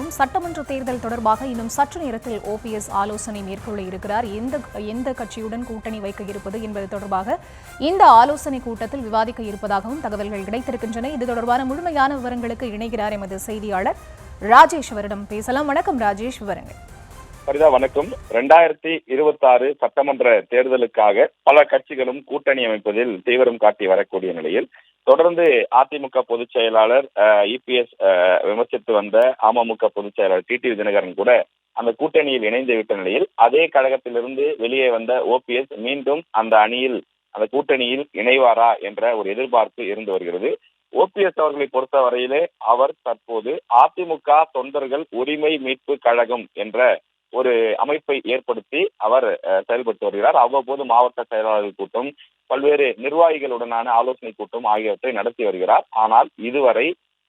பார்க்கலாம். சட்டமன்ற தேர்தல் தொடர்பாக இன்னும் சற்று நேரத்தில் ஓபிஎஸ் ஆலோசனை மேற்கொள்ள இருக்கிறார். எந்த கட்சியுடன் கூட்டணி வைக்க இருப்பது என்பது தொடர்பாக இந்த ஆலோசனை கூட்டத்தில் விவாதிக்க இருப்பதாகவும் தகவல்கள் கிடைத்திருக்கின்றன. இது தொடர்பான முழுமையான விவரங்களுக்கு இணைகிறார் எமது செய்தியாளர் ராஜேஷ். அவரிடம் பேசலாம். வணக்கம் ராஜேஷ், விவரங்கள். சரிதா, வணக்கம். 2026 சட்டமன்ற தேர்தலுக்காக பல கட்சிகளும் கூட்டணி அமைப்பதில் தீவிரம் காட்டி வரக்கூடிய நிலையில் தொடர்ந்து அதிமுக பொதுச் செயலாளர் இபிஎஸ் விமர்சித்து வந்த அமமுக பொதுச் செயலாளர் டிடிவி தினகரன் கூட அந்த கூட்டணியில் இணைந்து விட்ட நிலையில் அதே கழகத்திலிருந்து வெளியே வந்த ஓபிஎஸ் மீண்டும் அந்த அணியில் அந்த கூட்டணியில் இணைவாரா என்ற ஒரு எதிர்பார்ப்பு இருந்து வருகிறது. ஓபிஎஸ் அவர்களை பொறுத்த வரையிலே அவர் தற்போது அதிமுக தொண்டர்கள் உரிமை மீட்பு கழகம் என்ற ஒரு அமைப்பை ஏற்படுத்தி அவர் செயல்பட்டு வருகிறார். அவ்வப்போது மாவட்ட செயலாளர்கள் கூட்டம், பல்வேறு நிர்வாகிகளுடனான ஆலோசனை கூட்டம் ஆகியவற்றை நடத்தி வருகிறார். ஆனால் இதுவரை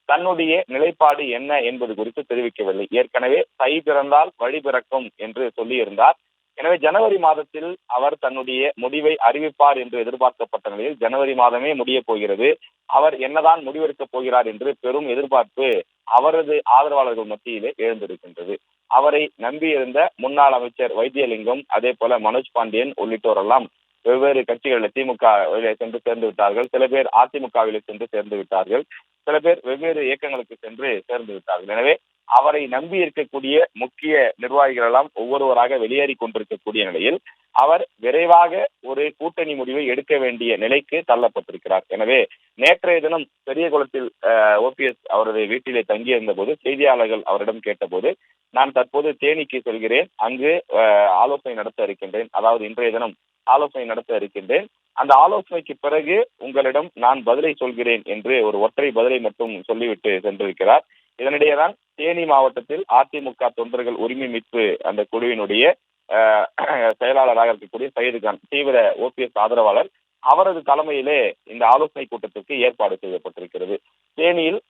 தன்னுடைய நிலைப்பாடு என்ன என்பது குறித்து தெரிவிக்கவில்லை. ஏற்கனவே தை பிறந்தால் வழி பிறக்கும் என்று சொல்லியிருந்தார். எனவே ஜனவரி மாதத்தில் அவர் தன்னுடைய முடிவை அறிவிப்பார் என்று எதிர்பார்க்கப்பட்ட நிலையில் ஜனவரி மாதமே முடிய போகிறது. அவர் என்னதான் முடிவெடுக்கப் போகிறார் என்று பெரும் எதிர்பார்ப்பு அவரது ஆதரவாளர்கள் மத்தியிலே எழுந்திருக்கின்றது. அவரை நம்பியிருந்த முன்னாள் அமைச்சர் வைத்தியலிங்கம், அதே போல மனோஜ் பாண்டியன் உள்ளிட்டோரெல்லாம் வெவ்வேறு கட்சிகளில் திமுகவிலே சென்று சேர்ந்து விட்டார்கள். சில பேர் அதிமுகவிலே சென்று சேர்ந்து விட்டார்கள். சில பேர் வெவ்வேறு இயக்கங்களுக்கு சென்று சேர்ந்து விட்டார்கள். எனவே அவரை நம்பி இருக்கக்கூடிய முக்கிய நிர்வாகிகள் எல்லாம் ஒவ்வொருவராக வெளியேறி கொண்டிருக்கக்கூடிய நிலையில் அவர் விரைவாக ஒரு கூட்டணி முடிவை எடுக்க வேண்டிய நிலைக்கு தள்ளப்பட்டிருக்கிறார். எனவே நேற்றைய தினம் பெரியகுளத்தில் ஓபிஎஸ் அவரது வீட்டிலே தங்கியிருந்த போது செய்தியாளர்கள் அவரிடம் கேட்டபோது, நான் தற்போது தேனிக்கு செல்கிறேன், அங்கு ஆலோசனை நடத்த இருக்கின்றேன், அதாவது இன்றைய தினம் ஆலோசனை நடத்த இருக்கின்றேன், அந்த ஆலோசனைக்கு பிறகு உங்களிடம் நான் பதிலை சொல்கிறேன் என்று ஒரு ஒற்றை பதிலை மட்டும் சொல்லிவிட்டு சென்றிருக்கிறார். இதனிடையேதான் தேனி மாவட்டத்தில் அதிமுக தொண்டர்கள் உரிமை மீட்பு அந்த குழுவினுடைய செயலாளராக இருக்கக்கூடிய சையதுகான், தீவிர ஓபிஎஸ் ஆதரவாளர், அவரது தலைமையிலே இந்த ஆலோசனை கூட்டத்திற்கு ஏற்பாடு செய்யப்பட்டிருக்கிறது. தேனியில்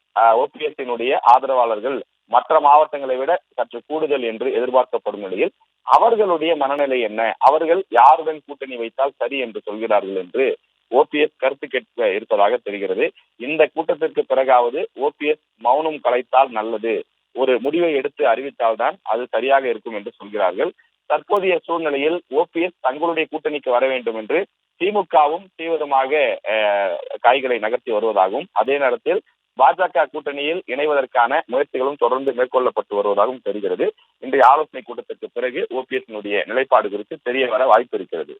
ஓபிஎஸ்னுடைய ஆதரவாளர்கள் மற்ற மாவட்டங்களை விட சற்று கூடுதல் என்று எதிர்பார்க்கப்படும் நிலையில் அவர்களுடைய மனநிலை என்ன, அவர்கள் யாருடன் கூட்டணி வைத்தால் சரி என்று சொல்கிறார்கள் என்று ஓபிஎஸ் கருத்து கேட்க இருப்பதாக தெரிகிறது. இந்த கூட்டத்திற்கு பிறகாவது ஓபிஎஸ் மௌனம் கலைத்தால் நல்லது, ஒரு முடிவை எடுத்து அறிவித்தால்தான் அது சரியாக இருக்கும் என்று சொல்கிறார்கள். தற்போதைய சூழ்நிலையில் ஓபிஎஸ் தங்களுடைய கூட்டணிக்கு வர வேண்டும் என்று திமுகவும் தீவிரமாக காய்களை நகர்த்தி வருவதாகவும், அதே நேரத்தில் பாஜக கூட்டணியில் இணைவதற்கான முயற்சிகளும் தொடர்ந்து மேற்கொள்ளப்பட்டு வருவதாகவும் தெரிகிறது. இன்றைய ஆலோசனை கூட்டத்திற்கு பிறகு ஓபிஎஸ் நிலைப்பாடு குறித்து தெரிய வர வாய்ப்பு இருக்கிறது.